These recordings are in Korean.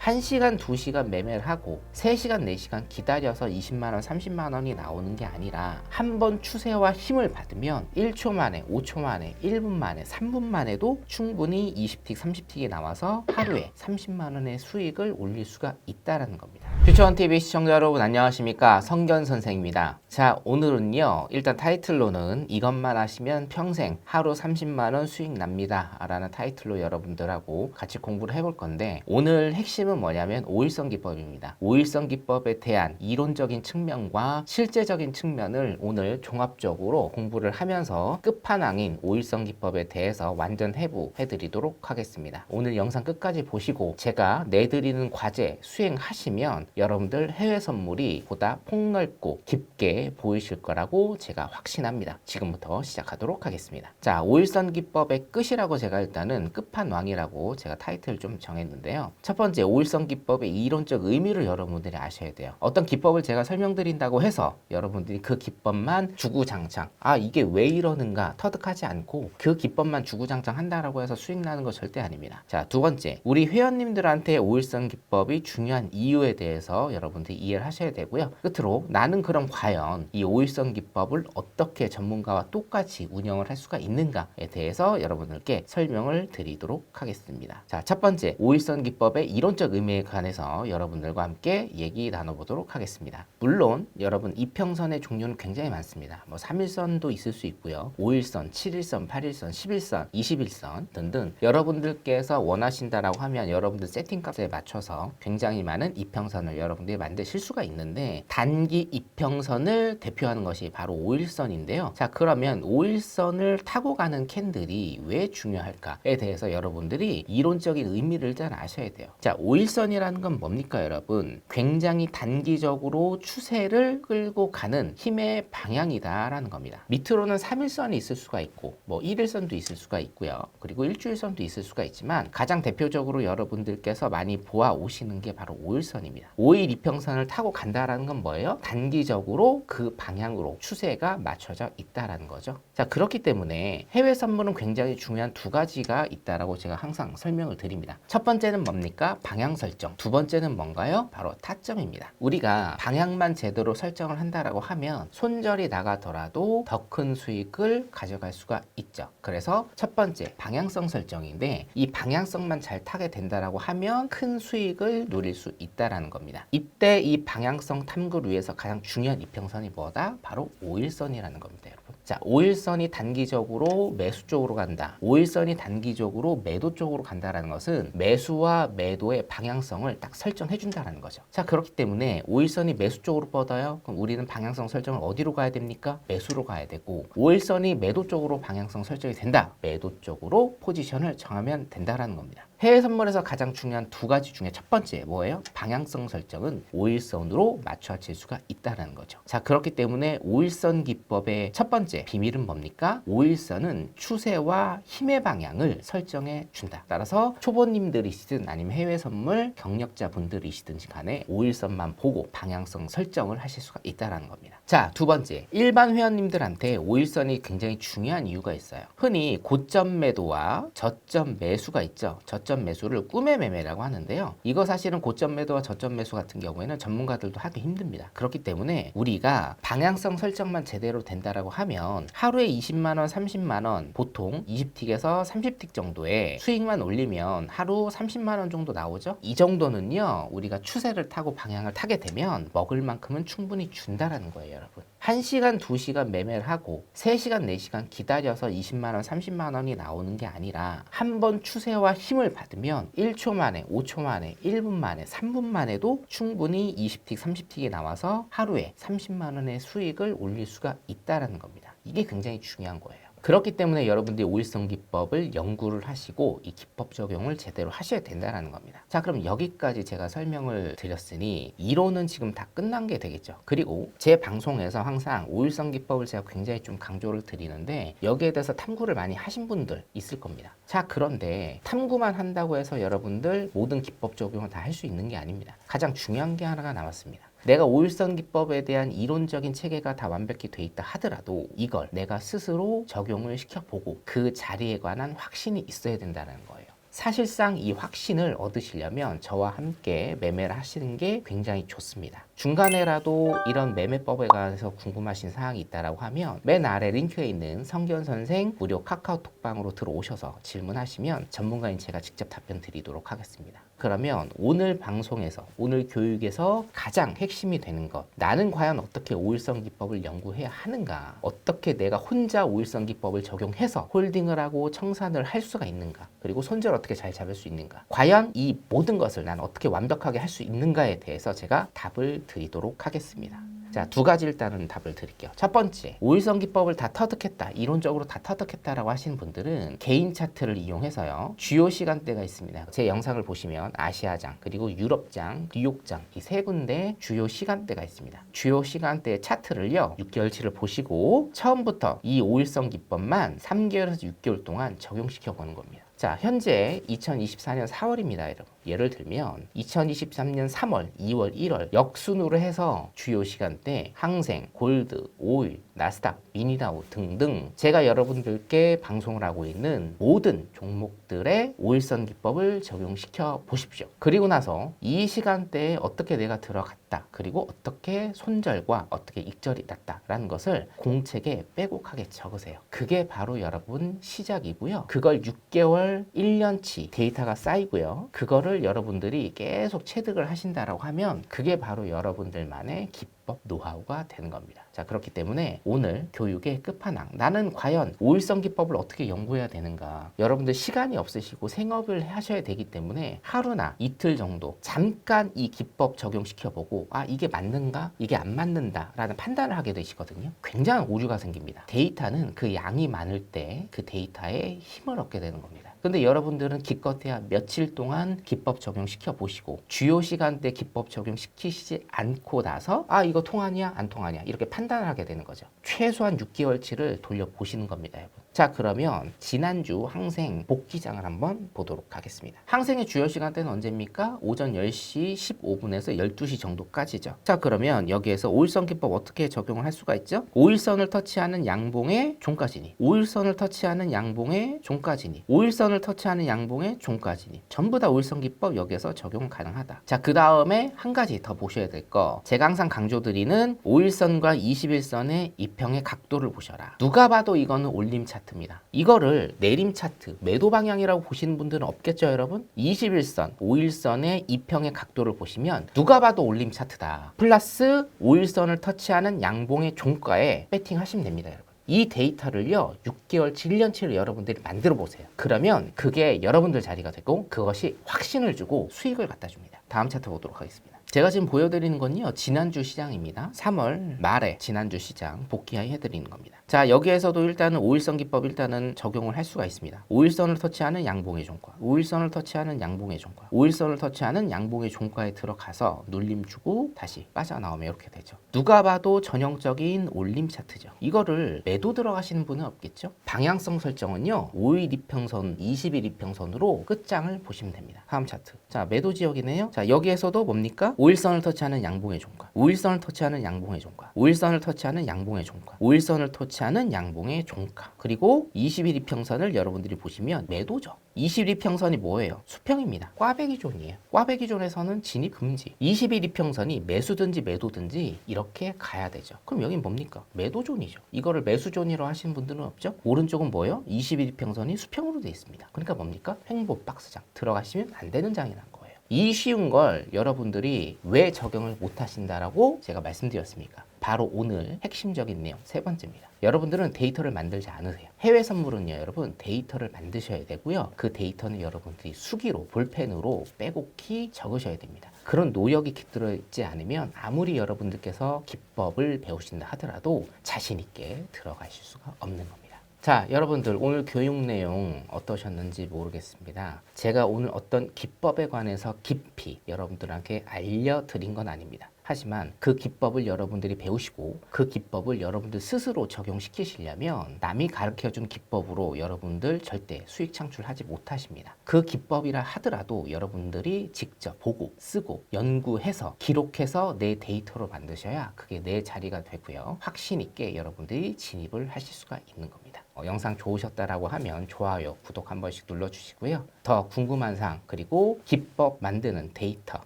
1시간, 2시간 매매를 하고 3시간, 4시간 기다려서 20만원, 30만원이 나오는 게 아니라 한 번 추세와 힘을 받으면 1초 만에, 5초 만에, 1분 만에, 3분 만에도 충분히 20틱, 30틱이 나와서 하루에 30만원의 수익을 올릴 수가 있다는 겁니다. 퓨처원TV 시청자 여러분 안녕하십니까? 성견 선생입니다. 자, 오늘은요, 일단 타이틀로는 이것만 하시면 평생 하루 30만원 수익 납니다 라는 타이틀로 여러분들하고 같이 공부를 해볼 건데, 오늘 핵심은 뭐냐면 5일선 기법입니다. 5일선 기법에 대한 이론적인 측면과 실제적인 측면을 오늘 종합적으로 공부를 하면서 끝판왕인 5일선 기법에 대해서 완전 해부해드리도록 하겠습니다. 오늘 영상 끝까지 보시고 제가 내드리는 과제 수행하시면 여러분들 해외 선물이 보다 폭넓고 깊게 보이실 거라고 제가 확신합니다. 지금부터 시작하도록 하겠습니다. 자, 5일선 기법의 끝이라고 제가 일단은 끝판왕이라고 제가 타이틀을 좀 정했는데요. 첫 번째, 5일선 기법의 이론적 의미를 여러분들이 아셔야 돼요. 어떤 기법을 제가 설명드린다고 해서 여러분들이 그 기법만 주구장창, 이게 왜 이러는가 터득하지 않고 그 기법만 주구장창 한다라고 해서 수익 나는 거 절대 아닙니다. 자, 두 번째, 우리 회원님들한테 5일선 기법이 중요한 이유에 대해서 여러분들이 이해를 하셔야 되고요. 끝으로 나는 그럼 과연 이 5일선 기법을 어떻게 전문가와 똑같이 운영을 할 수가 있는가에 대해서 여러분들께 설명을 드리도록 하겠습니다. 자, 첫 번째, 5일선 기법의 이론적 의미에 관해서 여러분들과 함께 얘기 나눠보도록 하겠습니다. 물론 여러분 이평선의 종류는 굉장히 많습니다. 3일선도 있을 수 있고요. 5일선, 7일선, 8일선, 11선, 21선 등등 여러분들께서 원하신다라고 하면 여러분들 세팅값에 맞춰서 굉장히 많은 이평선을 여러분들이 만드실 수가 있는데, 단기 이평선을 대표하는 것이 바로 5일선인데요. 자, 그러면 5일선을 타고 가는 캔들이 왜 중요할까에 대해서 여러분들이 이론적인 의미를 잘 아셔야 돼요. 자, 5일선이라는 건 뭡니까 여러분? 굉장히 단기적으로 추세를 끌고 가는 힘의 방향이다라는 겁니다. 밑으로는 3일선이 있을 수가 있고 1일선도 있을 수가 있고요. 그리고 일주일선도 있을 수가 있지만 가장 대표적으로 여러분들께서 많이 보아 오시는 게 바로 5일선입니다. 5일 이평선을 타고 간다라는 건 뭐예요? 단기적으로 그 방향으로 추세가 맞춰져 있다라는 거죠. 자, 그렇기 때문에 해외 선물은 굉장히 중요한 두 가지가 있다라고 제가 항상 설명을 드립니다. 첫 번째는 뭡니까? 방향 설정. 두 번째는 뭔가요? 바로 타점입니다. 우리가 방향만 제대로 설정을 한다라고 하면 손절이 나가더라도 더 큰 수익을 가져갈 수가 있죠. 그래서 첫 번째 방향성 설정인데, 이 방향성만 잘 타게 된다라고 하면 큰 수익을 누릴 수 있다라는 겁니다. 이때 이 방향성 탐구를 위해서 가장 중요한 이평선이 뭐다? 바로 5일선이라는 겁니다, 여러분. 자, 5일선이 단기적으로 매수 쪽으로 간다, 5일선이 단기적으로 매도 쪽으로 간다라는 것은 매수와 매도의 방향성을 딱 설정해 준다라는 거죠. 자, 그렇기 때문에 5일선이 매수 쪽으로 뻗어요. 그럼 우리는 방향성 설정을 어디로 가야 됩니까? 매수로 가야 되고, 5일선이 매도 쪽으로 방향성 설정이 된다, 매도 쪽으로 포지션을 정하면 된다라는 겁니다. 해외 선물에서 가장 중요한 두 가지 중에 첫 번째 뭐예요? 방향성 설정은 5일선으로 맞춰질 수가 있다는 거죠. 자, 그렇기 때문에 5일선 기법의 첫 번째 비밀은 뭡니까? 5일선은 추세와 힘의 방향을 설정해 준다. 따라서 초보님들이시든 아니면 해외 선물 경력자 분들이시든지 간에 5일선만 보고 방향성 설정을 하실 수가 있다는 겁니다. 자, 두 번째, 일반 회원님들한테 5일선이 굉장히 중요한 이유가 있어요. 흔히 고점 매도와 저점 매수가 있죠. 저점 매수를 꿈의 매매라고 하는데요. 이거 사실은 고점 매도와 저점 매수 같은 경우에는 전문가들도 하기 힘듭니다. 그렇기 때문에 우리가 방향성 설정만 제대로 된다라고 하면 하루에 20만원, 30만원, 보통 20틱에서 30틱 정도의 수익만 올리면 하루 30만원 정도 나오죠. 이 정도는요, 우리가 추세를 타고 방향을 타게 되면 먹을 만큼은 충분히 준다라는 거예요, 여러분. 1시간, 2시간 매매를 하고 3시간, 4시간 기다려서 20만원, 30만원이 나오는 게 아니라 한 번 추세와 힘을 받으면 1초 만에, 5초 만에, 1분 만에, 3분 만에도 충분히 20틱, 30틱이 나와서 하루에 30만원의 수익을 올릴 수가 있다는 겁니다. 이게 굉장히 중요한 거예요. 그렇기 때문에 여러분들이 5일선 기법을 연구를 하시고 이 기법 적용을 제대로 하셔야 된다는 겁니다. 자, 그럼 여기까지 제가 설명을 드렸으니 이론은 지금 다 끝난 게 되겠죠. 그리고 제 방송에서 항상 5일선 기법을 제가 굉장히 좀 강조를 드리는데, 여기에 대해서 탐구를 많이 하신 분들 있을 겁니다. 자, 그런데 탐구만 한다고 해서 여러분들 모든 기법 적용을 다 할 수 있는 게 아닙니다. 가장 중요한 게 하나가 남았습니다. 내가 5일선 기법에 대한 이론적인 체계가 다 완벽히 돼 있다 하더라도 이걸 내가 스스로 적용을 시켜보고 그 자리에 관한 확신이 있어야 된다는 거예요. 사실상 이 확신을 얻으시려면 저와 함께 매매를 하시는 게 굉장히 좋습니다. 중간에라도 이런 매매법에 관해서 궁금하신 사항이 있다고 하면 맨 아래 링크에 있는 성기현 선생 무료 카카오톡방으로 들어오셔서 질문하시면 전문가인 제가 직접 답변 드리도록 하겠습니다. 그러면 오늘 방송에서, 오늘 교육에서 가장 핵심이 되는 것, 나는 과연 어떻게 5일선 기법을 연구해야 하는가, 어떻게 내가 혼자 5일선 기법을 적용해서 홀딩을 하고 청산을 할 수가 있는가, 그리고 손절 어떻게 잘 잡을 수 있는가, 과연 이 모든 것을 난 어떻게 완벽하게 할 수 있는가에 대해서 제가 답을 드리도록 하겠습니다. 자, 두 가지 일단은 답을 드릴게요. 첫 번째, 5일선 기법을 다 터득했다, 이론적으로 다 터득했다라고 하시는 분들은 개인 차트를 이용해서요, 주요 시간대가 있습니다. 제 영상을 보시면 아시아장, 그리고 유럽장, 뉴욕장, 이 세 군데 주요 시간대가 있습니다. 주요 시간대의 차트를요, 6개월치를 보시고 처음부터 이 5일선 기법만 3개월에서 6개월 동안 적용시켜 보는 겁니다. 자, 현재 2024년 4월입니다, 여러분. 예를 들면 2023년 3월, 2월, 1월 역순으로 해서 주요 시간대 항생, 골드, 오일, 나스닥, 미니다우 등등 제가 여러분들께 방송을 하고 있는 모든 종목들의 5일선 기법을 적용시켜 보십시오. 그리고 나서 이 시간대에 어떻게 내가 들어갔다, 그리고 어떻게 손절과 어떻게 익절이 났다라는 것을 공책에 빼곡하게 적으세요. 그게 바로 여러분 시작이고요. 그걸 6개월, 1년치 데이터가 쌓이고요. 그거를 여러분들이 계속 체득을 하신다라고 하면 그게 바로 여러분들만의 기법 노하우가 되는 겁니다. 자, 그렇기 때문에 오늘 교육의 끝판왕, 나는 과연 5일선 기법을 어떻게 연구해야 되는가, 여러분들 시간이 없으시고 생업을 하셔야 되기 때문에 하루나 이틀 정도 잠깐 이 기법 적용시켜보고 아, 이게 맞는가, 이게 안 맞는다 라는 판단을 하게 되시거든요. 굉장한 오류가 생깁니다. 데이터는 그 양이 많을 때 그 데이터에 힘을 얻게 되는 겁니다. 근데 여러분들은 기껏해야 며칠 동안 기법 적용시켜 보시고 주요 시간대 기법 적용시키시지 않고 나서 아, 이거 통하냐 안 통하냐 이렇게 판단을 하게 되는 거죠. 최소한 6개월치를 돌려보시는 겁니다, 여러분. 자, 그러면 지난주 항생 복귀장을 한번 보도록 하겠습니다. 항생의 주요 시간대는 언제입니까? 오전 10시 15분에서 12시 정도까지죠. 자, 그러면 여기에서 5일선 기법 어떻게 적용을 할 수가 있죠? 5일선을 터치하는 양봉의 종가 진입, 5일선을 터치하는 양봉의 종가 진입, 5일선을 터치하는 양봉의 종가 진입, 전부 다 5일선 기법 여기에서 적용 가능하다. 자, 그 다음에 한 가지 더 보셔야 될 거, 제가 항상 강조드리는 5일선과 21선의 이평의 각도를 보셔라. 누가 봐도 이거는 올림 차트입니다. 이거를 내림 차트, 매도 방향이라고 보시는 분들은 없겠죠, 여러분? 21선, 5일선의 이평의 각도를 보시면 누가 봐도 올림 차트다. 플러스 5일선을 터치하는 양봉의 종가에 배팅하시면 됩니다, 여러분. 이 데이터를요, 6개월, 1년치를 여러분들이 만들어 보세요. 그러면 그게 여러분들 자리가 되고 그것이 확신을 주고 수익을 갖다 줍니다. 다음 차트 보도록 하겠습니다. 제가 지금 보여드리는 건요, 지난주 시장입니다. 3월 말에 지난주 시장 복귀하여 해드리는 겁니다. 자, 여기에서도 일단은 5일선 기법 일단은 적용을 할 수가 있습니다. 5일선을 터치하는 양봉의 종가, 5일선을 터치하는 양봉의 종가, 5일선을 터치하는 양봉의 종가에 들어가서 눌림 주고 다시 빠져나오면 이렇게 되죠. 누가 봐도 전형적인 올림 차트죠. 이거를 매도 들어가시는 분은 없겠죠. 방향성 설정은요, 5일 이평선, 20일 이평선으로 끝장을 보시면 됩니다. 다음 차트. 자, 매도 지역이네요. 자, 여기에서도 뭡니까? 5일선을 터치하는 양봉의 종가, 5일선을 터치하는 양봉의 종가, 5일선을 터치하는 양봉의 종가, 5일선을 터치하는 양봉의 종가, 그리고 20일 이평선을 여러분들이 보시면 매도죠. 20일 이평선이 뭐예요? 수평입니다. 꽈배기 존이에요. 꽈배기 존에서는 진입 금지. 20일 이평선이 매수든지 매도든지 이렇게 가야 되죠. 그럼 여긴 뭡니까? 매도 존이죠. 이거를 매수 존이라고 하시는 분들은 없죠? 오른쪽은 뭐예요? 20일 이평선이 수평으로 되어 있습니다. 그러니까 뭡니까? 횡보 박스장. 들어가시면 안 되는 장이란 거예요. 이 쉬운 걸 여러분들이 왜 적용을 못 하신다라고 제가 말씀드렸습니까? 바로 오늘 핵심적인 내용 세 번째입니다. 여러분들은 데이터를 만들지 않으세요. 해외 선물은요, 여러분 데이터를 만드셔야 되고요. 그 데이터는 여러분들이 수기로, 볼펜으로 빼곡히 적으셔야 됩니다. 그런 노력이 깃들어있지 않으면 아무리 여러분들께서 기법을 배우신다 하더라도 자신 있게 들어가실 수가 없는 겁니다. 자, 여러분들 오늘 교육 내용 어떠셨는지 모르겠습니다. 제가 오늘 어떤 기법에 관해서 깊이 여러분들한테 알려드린 건 아닙니다. 하지만 그 기법을 여러분들이 배우시고 그 기법을 여러분들 스스로 적용시키시려면 남이 가르쳐준 기법으로 여러분들 절대 수익 창출하지 못하십니다. 그 기법이라 하더라도 여러분들이 직접 보고 쓰고 연구해서 기록해서 내 데이터로 만드셔야 그게 내 자리가 되고요. 확신 있게 여러분들이 진입을 하실 수가 있는 겁니다. 영상 좋으셨다라고 하면 좋아요, 구독 한 번씩 눌러주시고요. 더 궁금한 사항 그리고 기법 만드는 데이터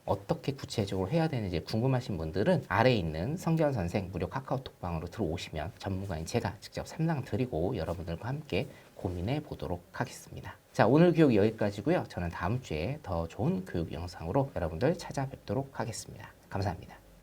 어떻게 구체적으로 해야 되는지 궁금하신 분들은 아래에 있는 성기현 선생 무료 카카오톡방으로 들어오시면 전문가인 제가 직접 상담 드리고 여러분들과 함께 고민해 보도록 하겠습니다. 자, 오늘 교육 여기까지고요. 저는 다음 주에 더 좋은 교육 영상으로 여러분들 찾아뵙도록 하겠습니다. 감사합니다.